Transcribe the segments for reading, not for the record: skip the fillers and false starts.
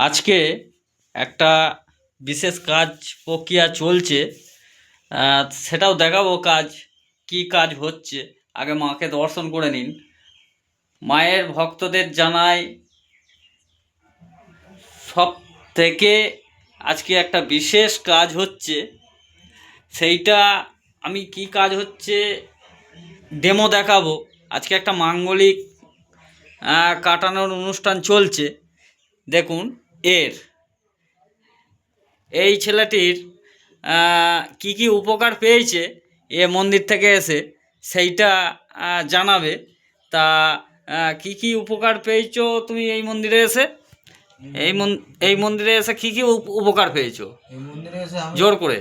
আজকে একটা বিশেষ কাজ প্রক্রিয়া চলছে, সেটাও দেখাবো কি কাজ হচ্ছে। আগে মাকে দর্শন করে নিন। মায়ের ভক্তদের জানাই সব থেকে আজকে একটা বিশেষ কাজ হচ্ছে, সেইটা আমি কি কাজ হচ্ছে ডেমো দেখাবো। আজকে একটা মাঙ্গলিক কাটানোর অনুষ্ঠান চলছে। দেখুন এই ছেলেটির কি কি উপকার পেয়েছে এ মন্দির থেকে এসে, সেইটা জানাবে। তা কি কি উপকার পেয়েছো তুমি এই মন্দিরে এসে? এই মন্দিরে এসে কি কি উপকার পেয়েছো? এই মন্দিরে এসে আমি জোর করে।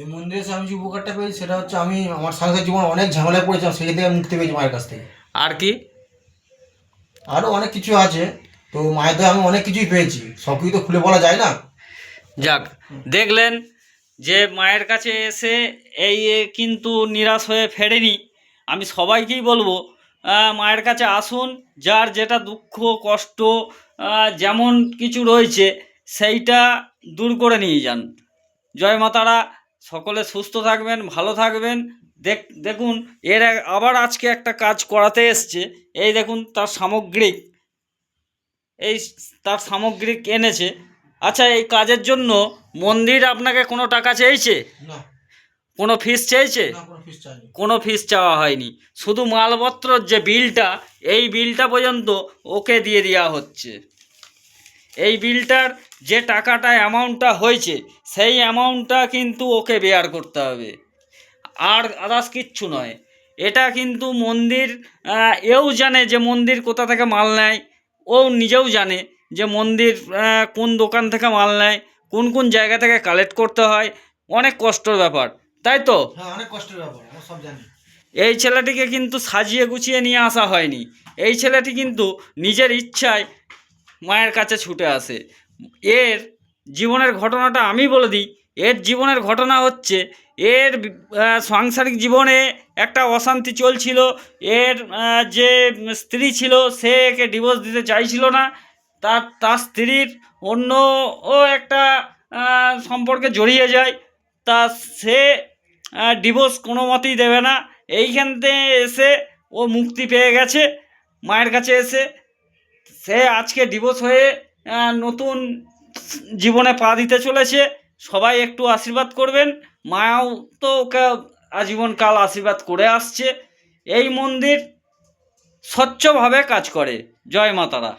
এই মন্দিরে এসে আমি যে উপকারটা পেয়েছি সেটা হচ্ছে আমি আমার সাংসারিক জীবন অনেক ঝামেলায় পড়েছিলাম, সেই থেকে মুক্তি পেয়েছি মায়ের কাছ থেকে। আর কি? আরও অনেক কিছু আছে, তো মায়ের থেকে আমি অনেক কিছুই পেয়েছি, সব কিছু তো খুলে বলা যায় না। যাক, দেখলেন যে মায়ের কাছে এসে এই কিন্তু নিরাশ হয়ে ফেরেনি। আমি সবাইকেই বলবো মায়ের কাছে আসুন, যার যেটা দুঃখ কষ্ট যেমন কিছু রয়েছে সেইটা দূর করে নিয়ে যান। জয় মা তারা। সকলে সুস্থ থাকবেন, ভালো থাকবেন। দেখুন আবার আজকে একটা কাজ করাতে এসছে। এই দেখুন তার সামগ্রিক এনেছে। আচ্ছা, এই কাজের জন্য মন্দির আপনাকে কোনো টাকা চেয়েছে? না, কোনো ফিস চেয়েছে? কোনো ফিস চাওয়া হয়নি। শুধু মালপত্রর যে বিলটা, এই বিলটা পর্যন্ত ওকে দিয়ে দেওয়া হচ্ছে। এই বিলটার যে টাকাটা অ্যামাউন্টটা হয়েছে সেই অ্যামাউন্টটা কিন্তু ওকে বেয়ার করতে হবে, আর আদার্স কিচ্ছু নয়। এটা কিন্তু মন্দির এও জানে যে মন্দির কোথা থেকে মাল নেয়, ও নিজেও জানে যে মন্দির কোন দোকান থেকে মাল নেয়, কোন কোন জায়গা থেকে কালেক্ট করতে হয়। অনেক কষ্টের ব্যাপার, তাই তো? হ্যাঁ, অনেক কষ্টের ব্যাপার, আমরা সব জানি। এই ছেলেটিকে কিন্তু সাজিয়ে গুছিয়ে নিয়ে আসা হয়নি। এই ছেলেটি কিন্তু নিজের ইচ্ছায় মায়ের কাছে ছুটে আসে। এর জীবনের ঘটনাটা আমি বলে দিই। এর জীবনের ঘটনা হচ্ছে, এর সাংসারিক জীবনে একটা অশান্তি চলছিল। এর যে স্ত্রী ছিল সে একে ডিভোর্স দিতে চাইছিল না। তার স্ত্রীর অন্য একটা সম্পর্কে জড়িয়ে যায়। তা সে ডিভোর্স কোনো মতেই দেবে না। এইখান থেকে এসে ও মুক্তি পেয়ে গেছে মায়ের কাছে এসে। সে আজকে ডিভোর্স হয়ে নতুন জীবনে পা দিতে চলেছে। সবাই একটু আশীর্বাদ করবেন। মাও তো ওকে আজীবনকাল আশীর্বাদ করে আসছে। এই মন্দির স্বচ্ছভাবে কাজ করে। জয় মা তারা।